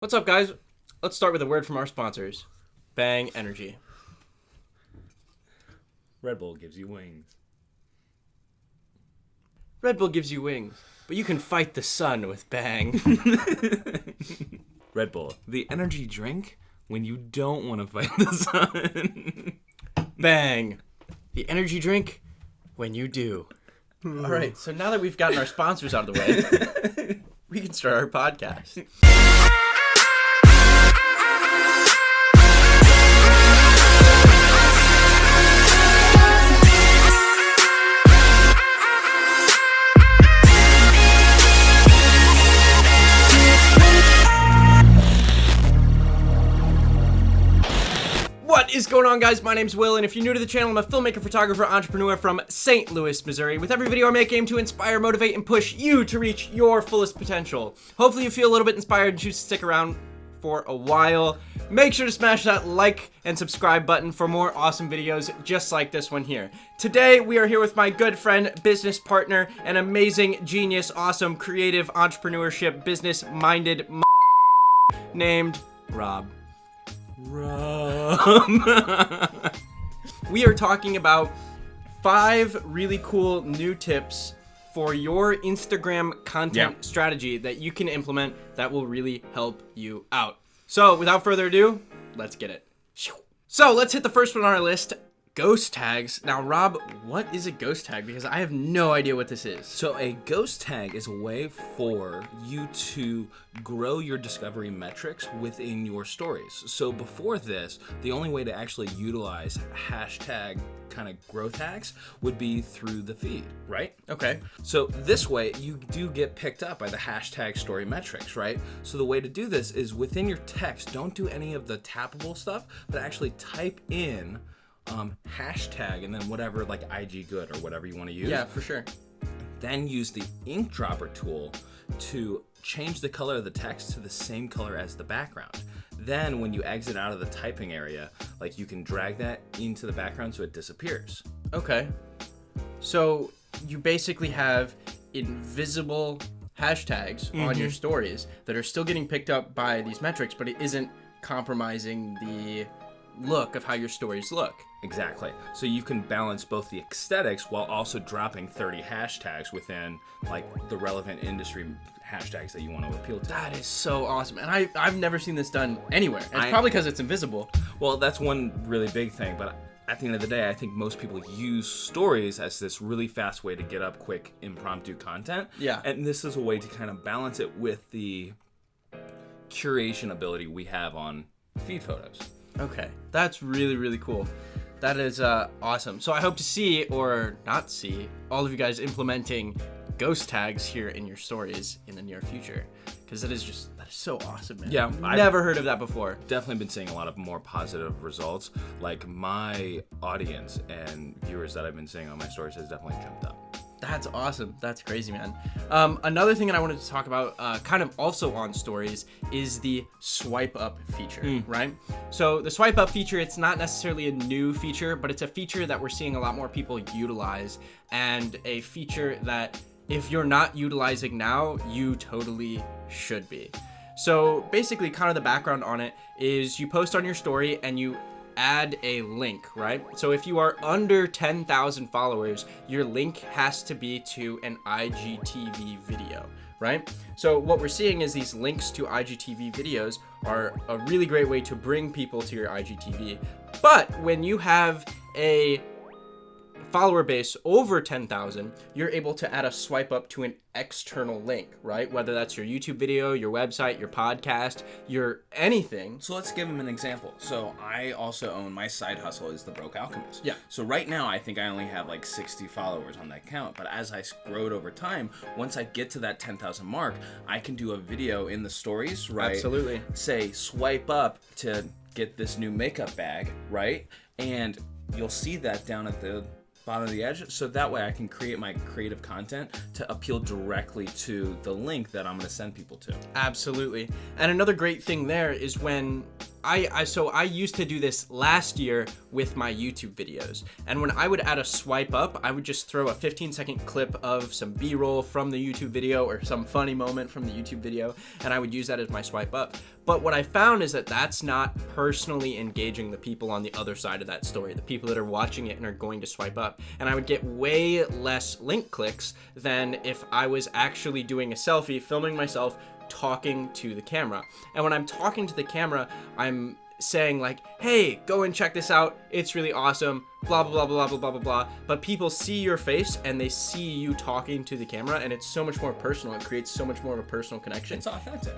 What's up, guys? Let's start with a word from our sponsors. Bang Energy. Red Bull gives you wings. Red Bull gives you wings, but you can fight the sun with Bang. Red Bull, the energy drink when you don't want to fight the sun. Bang, the energy drink when you do. All right, so now that we've gotten our sponsors out of the way, we can start our podcast. What is going on, guys? My name's Will, and if you're new to the channel, I'm a filmmaker, photographer, entrepreneur from St. Louis, Missouri. With every video I make, I aim to inspire, motivate, and push you to reach your fullest potential. Hopefully you feel a little bit inspired and choose to stick around for a while. Make sure to smash that like and subscribe button for more awesome videos just like this one here. Today, we are here with my good friend, business partner, and amazing, genius, awesome, creative, entrepreneurship, business-minded named Rob. We are talking about 5 really cool new tips for your Instagram content strategy that you can implement that will really help you out. So without further ado, let's get it. So let's hit the first one on our list. Ghost tags. Now, Rob, what is a ghost tag? Because I have no idea what this is. So a ghost tag is a way for you to grow your discovery metrics within your stories. So before this, the only way to actually utilize hashtag kind of growth hacks would be through the feed, right? Okay. So this way, you do get picked up by the hashtag story metrics, right? So the way to do this is within your text, don't do any of the tappable stuff, but actually type in hashtag and then whatever, like IG good or whatever you want to use. Yeah, for sure. Then use the ink dropper tool to change the color of the text to the same color as the background. Then when you exit out of the typing area, like you can drag that into the background so it disappears. Okay. So you basically have invisible hashtags on your stories that are still getting picked up by these metrics, but it isn't compromising the look of how your stories look. Exactly. So you can balance both the aesthetics while also dropping 30 hashtags within like the relevant industry hashtags that you want to appeal to. That is so awesome. And I've never seen this done anywhere. And it's probably because it's invisible. Well, that's one really big thing, but at the end of the day, I think most people use stories as this really fast way to get up quick impromptu content. Yeah. And this is a way to kind of balance it with the curation ability we have on feed photos. Okay. That's really, really cool. That is awesome. So I hope to see, or not see, all of you guys implementing ghost tags here in your stories in the near future. Because that is so awesome, man. Yeah. I've never heard of that before. Definitely been seeing a lot of more positive results. Like my audience and viewers that I've been seeing on my stories has definitely jumped up. That's awesome. That's crazy, man. Another thing that I wanted to talk about, kind of also on stories, is the swipe up feature, right? So the swipe up feature, it's not necessarily a new feature, but it's a feature that we're seeing a lot more people utilize, and a feature that if you're not utilizing now, you totally should be. So basically, kind of the background on it is you post on your story and you add a link, right? So if you are under 10,000 followers, your link has to be to an IGTV video, right? So what we're seeing is these links to IGTV videos are a really great way to bring people to your IGTV. But when you have a follower base over 10,000, you're able to add a swipe up to an external link, right? Whether that's your YouTube video, your website, your podcast, your anything. So let's give him an example. So I also own, my side hustle is The Broke Alchemist. Yeah. So right now I think I only have like 60 followers on that account, but as I grow it over time, once I get to that 10,000 mark, I can do a video in the stories, right? Absolutely. Say swipe up to get this new makeup bag, right? And you'll see that down at the bottom of the edge, so that way I can create my creative content to appeal directly to the link that I'm going to send people to. Absolutely. And another great thing there is when I used to do this last year with my YouTube videos. And when I would add a swipe up, I would just throw a 15-second clip of some B-roll from the YouTube video or some funny moment from the YouTube video, and I would use that as my swipe up. But what I found is that that's not personally engaging the people on the other side of that story, the people that are watching it and are going to swipe up. And I would get way less link clicks than if I was actually doing a selfie, filming myself, talking to the camera. And when I'm talking to the camera, I'm saying like, hey, go and check this out, it's really awesome, blah blah blah blah blah blah blah blah. But people see your face and they see you talking to the camera, and it's so much more personal. It creates so much more of a personal connection. It's authentic.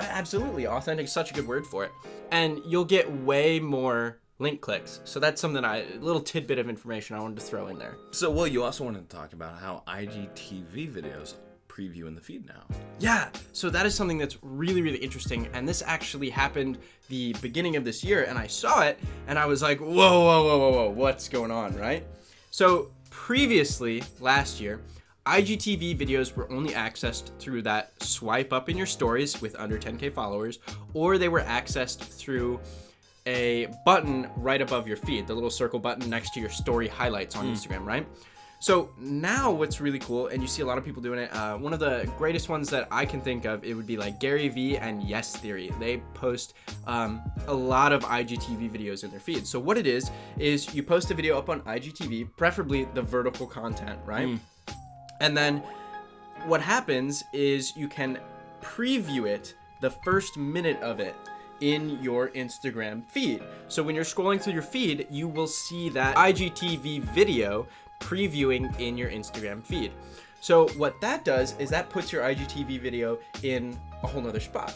Absolutely, authentic is such a good word for it. And you'll get way more link clicks. So that's something a little tidbit of information I wanted to throw in there. So, Will, you also wanted to talk about how IGTV videos preview in the feed now. Yeah, so that is something that's really, really interesting, and this actually happened the beginning of this year, and I saw it, and I was like, whoa, what's going on, right? So previously, last year, IGTV videos were only accessed through that swipe up in your stories with under 10K followers, or they were accessed through a button right above your feed, the little circle button next to your story highlights on Instagram, right? So now what's really cool, and you see a lot of people doing it, one of the greatest ones that I can think of, it would be like Gary Vee and Yes Theory. They post a lot of IGTV videos in their feed. So what it is you post a video up on IGTV, preferably the vertical content, right? And then what happens is you can preview it, the first minute of it, in your Instagram feed. So when you're scrolling through your feed, you will see that IGTV video previewing in your Instagram feed. So what that does is that puts your IGTV video in a whole nother spot.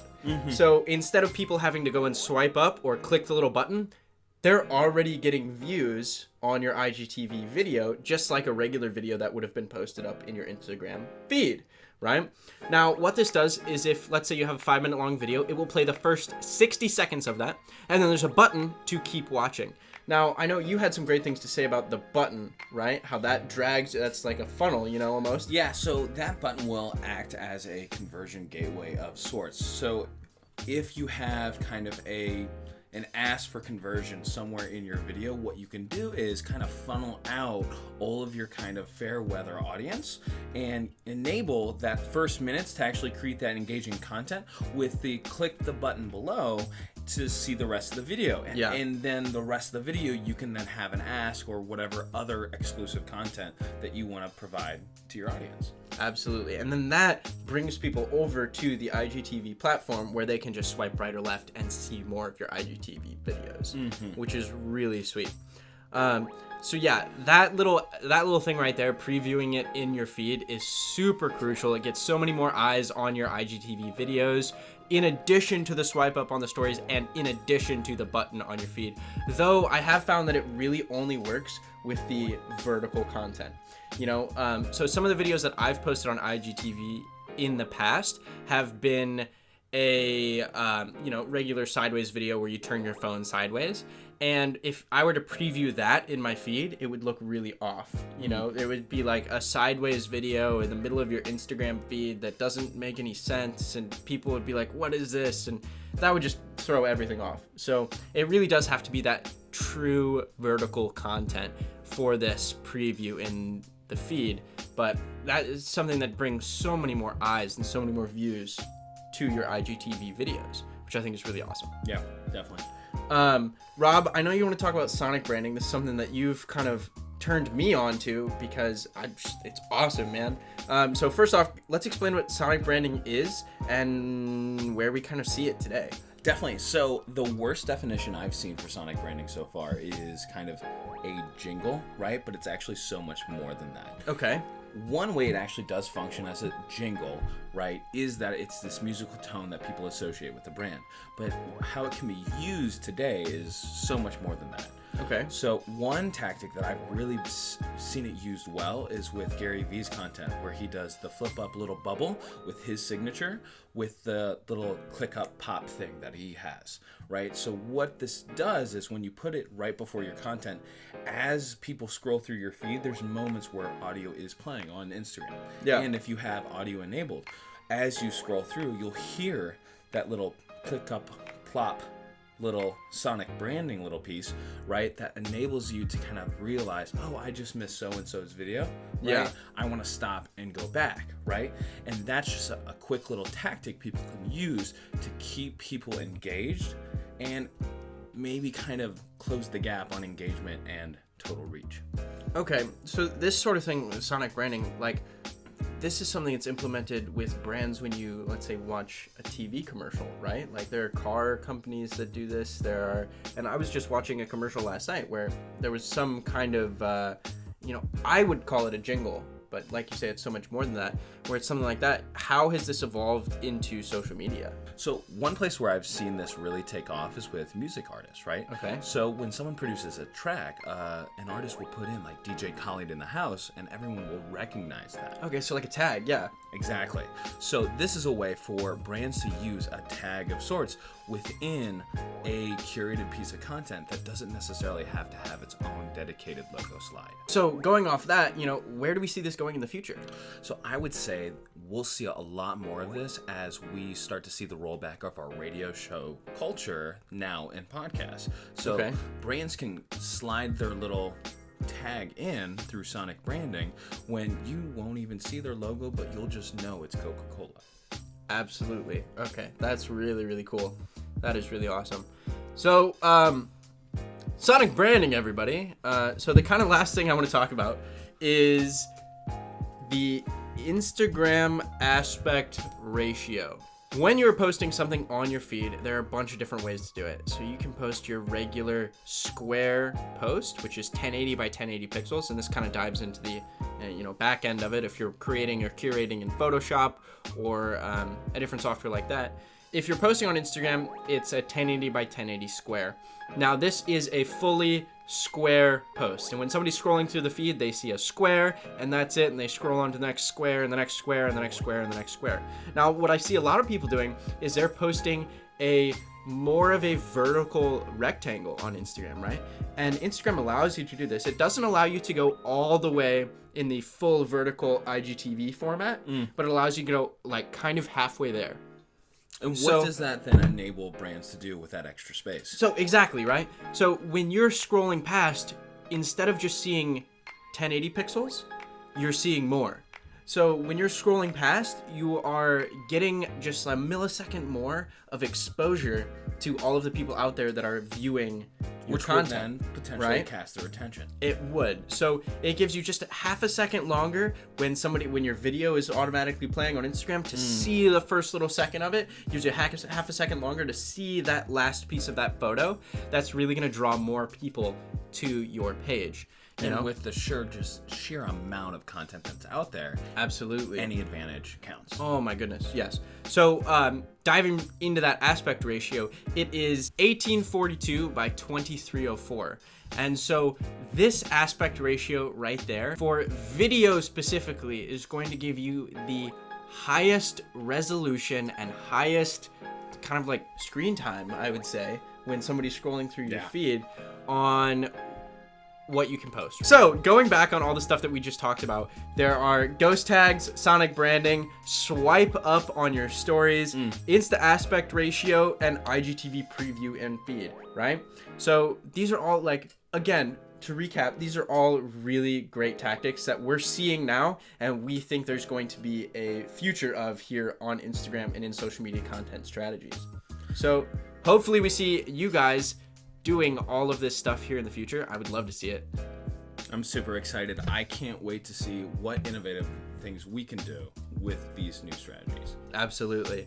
So instead of people having to go and swipe up or click the little button, they're already getting views on your IGTV video, just like a regular video that would have been posted up in your Instagram feed, right? Now, what this does is if, let's say you have a 5-minute long video, it will play the first 60 seconds of that, and then there's a button to keep watching. Now, I know you had some great things to say about the button, right? How that drags, that's like a funnel, you know, almost. Yeah, so that button will act as a conversion gateway of sorts. So if you have kind of an ask for conversion somewhere in your video, what you can do is kind of funnel out all of your kind of fair weather audience and enable that first minutes to actually create that engaging content with the click the button below to see the rest of the video. And then the rest of the video, you can then have an ask or whatever other exclusive content that you want to provide to your audience. Absolutely. And then that brings people over to the IGTV platform where they can just swipe right or left and see more of your IGTV videos, which is really sweet. So yeah, that little thing right there, previewing it in your feed, is super crucial. It gets so many more eyes on your IGTV videos, in addition to the swipe up on the stories and in addition to the button on your feed. Though I have found that it really only works with the vertical content. You know, so some of the videos that I've posted on IGTV in the past have been a regular sideways video where you turn your phone sideways, and if I were to preview that in my feed, it would look really off. You know, it would be like a sideways video in the middle of your Instagram feed that doesn't make any sense, and people would be like, what is this? And that would just throw everything off. So it really does have to be that true vertical content for this preview in the feed, but that is something that brings so many more eyes and so many more views to your IGTV videos, which I think is really awesome. Yeah, definitely. Rob, I know you want to talk about sonic branding. This is something that you've kind of turned me on to because it's awesome, man. So first off, let's explain what sonic branding is and where we kind of see it today. Definitely. So the worst definition I've seen for sonic branding so far is kind of a jingle, right? But it's actually so much more than that. Okay. One way it actually does function as a jingle, right, is that it's this musical tone that people associate with the brand. But how it can be used today is so much more than that. Okay. So one tactic that I've really seen it used well is with Gary Vee's content, where he does the flip up little bubble with his signature with the little click up pop thing that he has, right? So what this does is when you put it right before your content, as people scroll through your feed, there's moments where audio is playing on Instagram. Yeah. And if you have audio enabled, as you scroll through, you'll hear that little click up plop little sonic branding little piece, right, that enables you to kind of realize, oh, I just missed so-and-so's video, right? Yeah. I want to stop and go back, right? And that's just a quick little tactic people can use to keep people engaged and maybe kind of close the gap on engagement and total reach. Okay, so this sort of thing with sonic branding, like, this is something that's implemented with brands when you, let's say, watch a TV commercial, right? Like, there are car companies that do this. And I was just watching a commercial last night where there was some kind of, I would call it a jingle, but like you say, it's so much more than that, where it's something like that. How has this evolved into social media? So one place where I've seen this really take off is with music artists, right? Okay. So when someone produces a track, an artist will put in like DJ Khaled in the house, and everyone will recognize that. Okay, so like a tag, yeah. Exactly. So this is a way for brands to use a tag of sorts within a curated piece of content that doesn't necessarily have to have its own dedicated logo slide. So going off that, where do we see this going in the future? So I would say we'll see a lot more of this as we start to see the rollback of our radio show culture now in podcasts. So Okay. brands can slide their little tag in through sonic branding when you won't even see their logo, but you'll just know it's Coca-Cola. Absolutely. Okay, that's really, really cool. That is really awesome. So, sonic branding, everybody. So the kind of last thing I want to talk about is the Instagram aspect ratio. When you're posting something on your feed, there are a bunch of different ways to do it. So you can post your regular square post, which is 1080 by 1080 pixels, and this kind of dives into the back end of it if you're creating or curating in Photoshop or a different software like that. If you're posting on Instagram, it's a 1080 by 1080 square. Now this is a fully square post, and when somebody's scrolling through the feed, they see a square and that's it, and they scroll on to the next square and the next square and the next square and the next square. Now what I see a lot of people doing is they're posting more of a vertical rectangle on Instagram, right? And Instagram allows you to do this. It doesn't allow you to go all the way in the full vertical IGTV format, but it allows you to go like kind of halfway there. And what does that then enable brands to do with that extra space? So exactly, right? So when you're scrolling past, instead of just seeing 1080 pixels, you're seeing more. So when you're scrolling past, you are getting just a millisecond more of exposure to all of the people out there that are viewing your content, would then potentially right? cast their attention. It would. So it gives you just half a second longer when your video is automatically playing on Instagram to see the first little second of it. Gives you half a second longer to see that last piece of that photo. That's really going to draw more people to your page. And with the sheer amount of content that's out there, absolutely, any advantage counts. Oh my goodness, yes. So diving into that aspect ratio, it is 1842 by 2304. And so this aspect ratio right there, for video specifically, is going to give you the highest resolution and highest kind of like screen time, I would say, when somebody's scrolling through your feed on what you can post. So going back on all the stuff that we just talked about, there are ghost tags, sonic branding, swipe up on your stories, Insta aspect ratio, and IGTV preview and feed, right? So these are all, like, again, to recap, these are all really great tactics that we're seeing now, and we think there's going to be a future of here on Instagram and in social media content strategies. So hopefully we see you guys doing all of this stuff here in the future. I would love to see it. I'm super excited. I can't wait to see what innovative things we can do with these new strategies. Absolutely.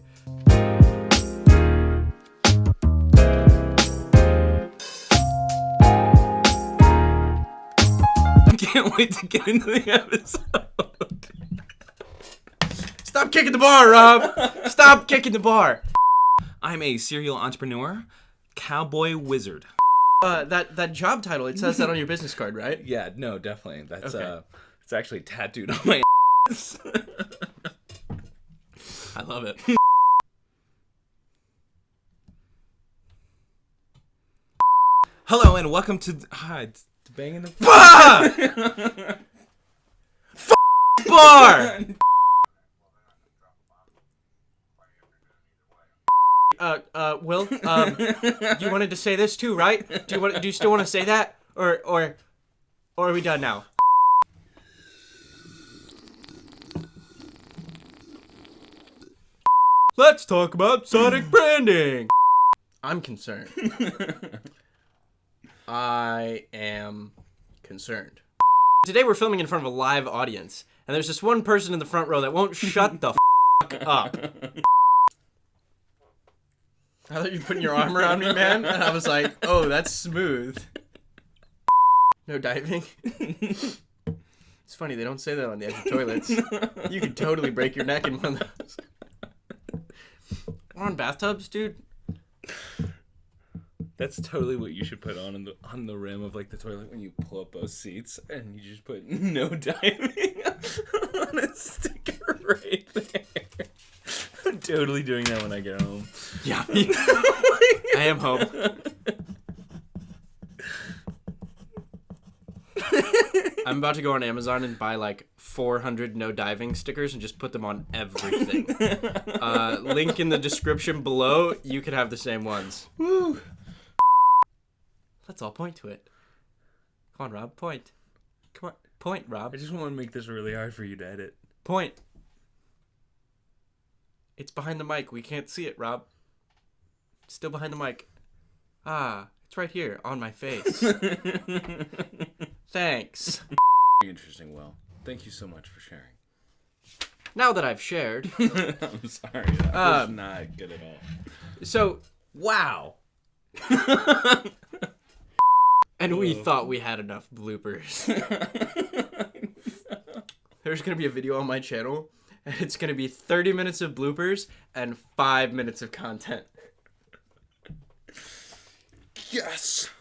I can't wait to get into the episode. Stop kicking the bar, Rob. Stop kicking the bar. I'm a serial entrepreneur, cowboy wizard. That job title, it says that on your business card, right? Yeah, no, definitely. That's okay. It's actually tattooed on my ass. I love it. Hello and welcome to banging the bar. Will, you wanted to say this too, right? Do you still want to say that? Or are we done now? Let's talk about Sonic branding. I'm concerned. I am concerned. Today we're filming in front of a live audience, and there's this one person in the front row that won't shut the up. I thought you were putting your arm around me, man, and I was like, oh, that's smooth. No diving. It's funny, they don't say that on the edge of toilets. You could totally break your neck in one of those. We're on bathtubs, dude. That's totally what you should put on the rim of like the toilet when you pull up both seats, and you just put no diving on a sticker right there. I'm totally doing that when I get home. Yeah, I am home. I'm about to go on Amazon and buy like 400 no diving stickers and just put them on everything. Link in the description below. You could have the same ones. Woo. Let's all point to it. Come on, Rob. Point. Come on. Point, Rob. I just want to make this really hard for you to edit. Point. It's behind the mic. We can't see it, Rob. It's still behind the mic. Ah, it's right here on my face. Thanks. Interesting, Will. Thank you so much for sharing. Now that I've shared. I'm sorry. That was not good at all. So, wow. And we thought we had enough bloopers. There's going to be a video on my channel, and it's going to be 30 minutes of bloopers and 5 minutes of content. Yes.